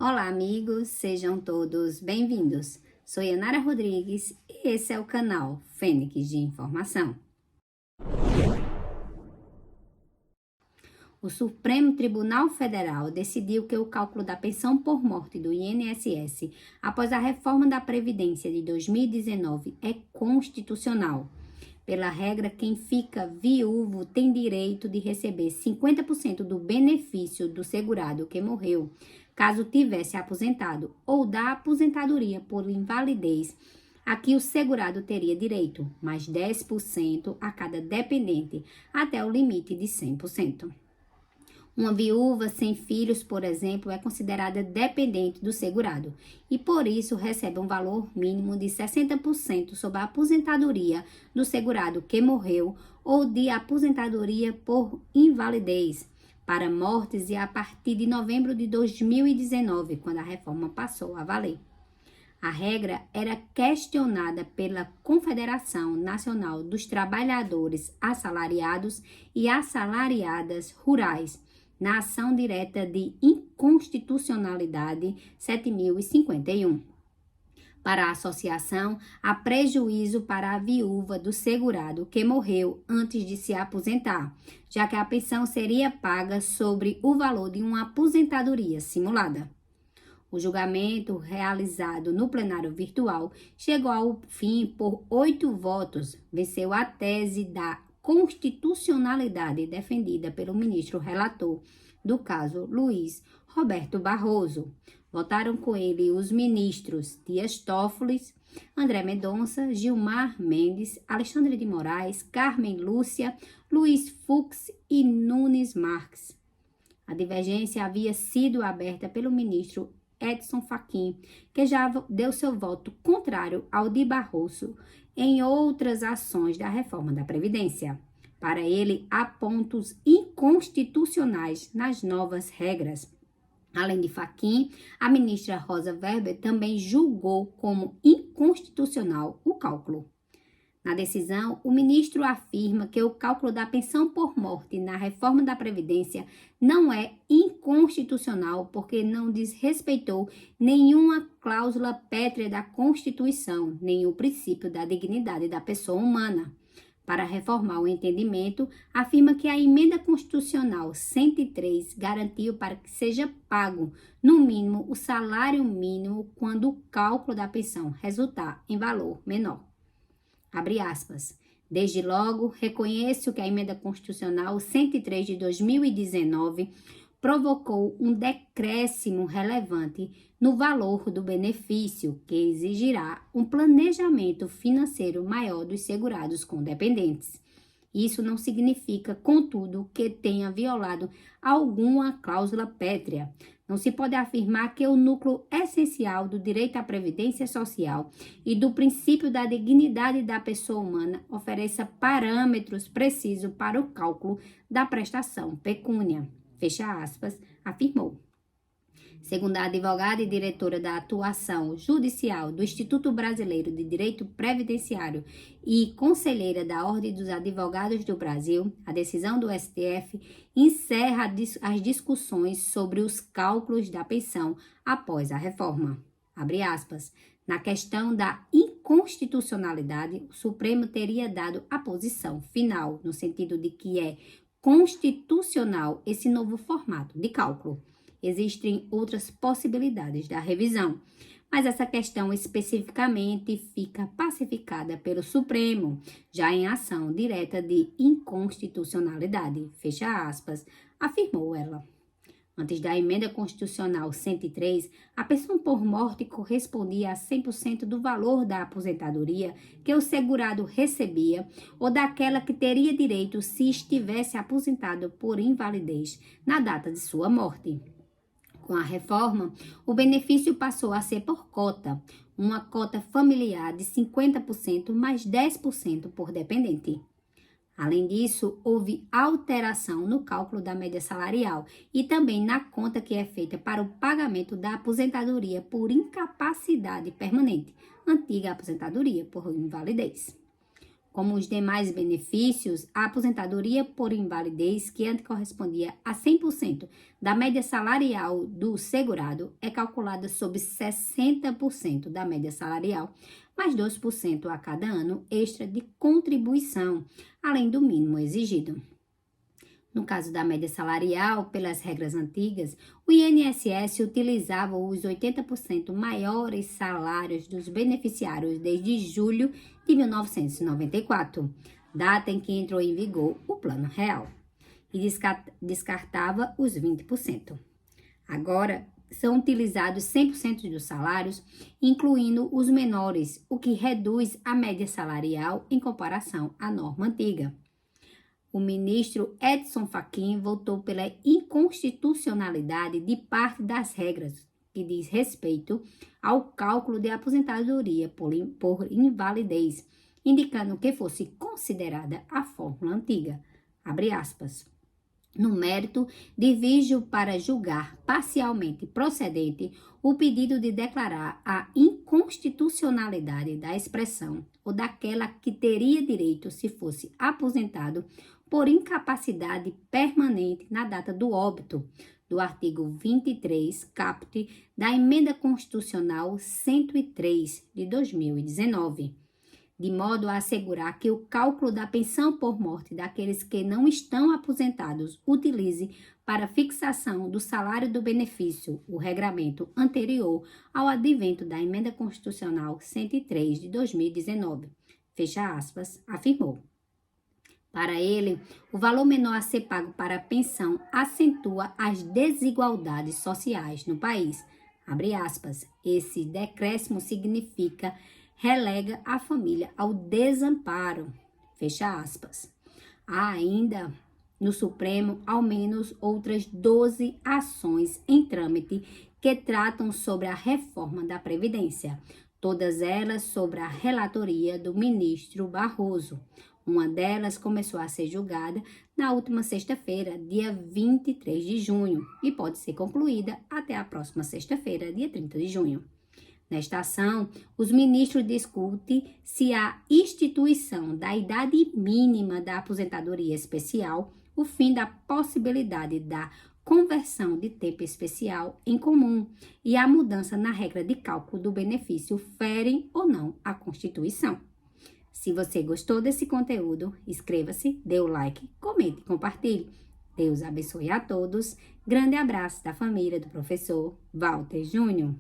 Olá, amigos, sejam todos bem-vindos. Sou Yanara Rodrigues e esse é o canal Fênix de Informação. O Supremo Tribunal Federal decidiu que o cálculo da pensão por morte do INSS após a reforma da Previdência de 2019 é constitucional. Pela regra, quem fica viúvo tem direito de receber 50% do benefício do segurado que morreu, caso tivesse aposentado, ou da aposentadoria por invalidez, a que o segurado teria direito, mais 10% a cada dependente, até o limite de 100%. Uma viúva sem filhos, por exemplo, é considerada dependente do segurado e, por isso, recebe um valor mínimo de 60% sobre a aposentadoria do segurado que morreu ou de aposentadoria por invalidez para mortes e a partir de novembro de 2019, quando a reforma passou a valer. A regra era questionada pela Confederação Nacional dos Trabalhadores Assalariados e Assalariadas Rurais, na ação direta de inconstitucionalidade 7.051. Para a associação, há prejuízo para a viúva do segurado que morreu antes de se aposentar, já que a pensão seria paga sobre o valor de uma aposentadoria simulada. O julgamento, realizado no plenário virtual, chegou ao fim por 8 votos, venceu a tese da constitucionalidade defendida pelo ministro relator do caso, Luiz Roberto Barroso. Votaram com ele os ministros Dias Toffoli, André Mendonça, Gilmar Mendes, Alexandre de Moraes, Carmen Lúcia, Luiz Fux e Nunes Marques. A divergência havia sido aberta pelo ministro Edson Fachin, que já deu seu voto contrário ao de Barroso em outras ações da reforma da Previdência. Para ele, há pontos inconstitucionais nas novas regras. Além de Fachin, a ministra Rosa Weber também julgou como inconstitucional o cálculo. Na decisão, o ministro afirma que o cálculo da pensão por morte na reforma da Previdência não é inconstitucional porque não desrespeitou nenhuma cláusula pétrea da Constituição, nem o princípio da dignidade da pessoa humana. Para reformar o entendimento, afirma que a emenda constitucional 103 garantiu para que seja pago, no mínimo, o salário mínimo quando o cálculo da pensão resultar em valor menor. Abre aspas. Desde logo, reconheço que a emenda constitucional 103 de 2019 provocou um decréscimo relevante no valor do benefício, que exigirá um planejamento financeiro maior dos segurados com dependentes. Isso não significa, contudo, que tenha violado alguma cláusula pétrea. Não se pode afirmar que o núcleo essencial do direito à previdência social e do princípio da dignidade da pessoa humana ofereça parâmetros precisos para o cálculo da prestação pecúnia. Fecha aspas, afirmou. Segundo a advogada e diretora da atuação judicial do Instituto Brasileiro de Direito Previdenciário e conselheira da Ordem dos Advogados do Brasil, a decisão do STF encerra as discussões sobre os cálculos da pensão após a reforma. Abre aspas. Na questão da inconstitucionalidade, o Supremo teria dado a posição final, no sentido de que é constitucional esse novo formato de cálculo. Existem outras possibilidades da revisão, mas essa questão especificamente fica pacificada pelo Supremo, já em ação direta de inconstitucionalidade, fecha aspas, afirmou ela. Antes da emenda constitucional 103, a pensão por morte correspondia a 100% do valor da aposentadoria que o segurado recebia ou daquela que teria direito se estivesse aposentado por invalidez na data de sua morte. Com a reforma, o benefício passou a ser por cota, uma cota familiar de 50% mais 10% por dependente. Além disso, houve alteração no cálculo da média salarial e também na conta que é feita para o pagamento da aposentadoria por incapacidade permanente, antiga aposentadoria por invalidez. Como os demais benefícios, a aposentadoria por invalidez, que antes correspondia a 100% da média salarial do segurado, é calculada sobre 60% da média salarial, mais 2% a cada ano extra de contribuição, além do mínimo exigido. No caso da média salarial, pelas regras antigas, o INSS utilizava os 80% maiores salários dos beneficiários desde julho de 1994, data em que entrou em vigor o Plano Real, e descartava os 20%. Agora, são utilizados 100% dos salários, incluindo os menores, o que reduz a média salarial em comparação à norma antiga. O ministro Edson Fachin votou pela inconstitucionalidade de parte das regras que diz respeito ao cálculo de aposentadoria por invalidez, indicando que fosse considerada a fórmula antiga. Abre aspas. No mérito, divirjo para julgar parcialmente procedente o pedido de declarar a inconstitucionalidade da expressão ou daquela que teria direito se fosse aposentado por incapacidade permanente na data do óbito, do artigo 23, caput, da Emenda Constitucional 103 de 2019. De modo a assegurar que o cálculo da pensão por morte daqueles que não estão aposentados utilize para fixação do salário do benefício o regramento anterior ao advento da Emenda Constitucional 103 de 2019. Fecha aspas, afirmou. Para ele, o valor menor a ser pago para a pensão acentua as desigualdades sociais no país. Abre aspas. Esse decréscimo significa relega a família ao desamparo. Fecha aspas. Há ainda no Supremo ao menos outras 12 ações em trâmite que tratam sobre a reforma da Previdência, todas elas sobre a relatoria do ministro Barroso. Uma delas começou a ser julgada na última sexta-feira, dia 23 de junho, e pode ser concluída até a próxima sexta-feira, dia 30 de junho. Nesta ação, os ministros discutem se a instituição da idade mínima da aposentadoria especial, o fim da possibilidade da conversão de tempo especial em comum e a mudança na regra de cálculo do benefício ferem ou não a Constituição. Se você gostou desse conteúdo, inscreva-se, dê o like, comente e compartilhe. Deus abençoe a todos. Grande abraço da família do professor Walter Júnior.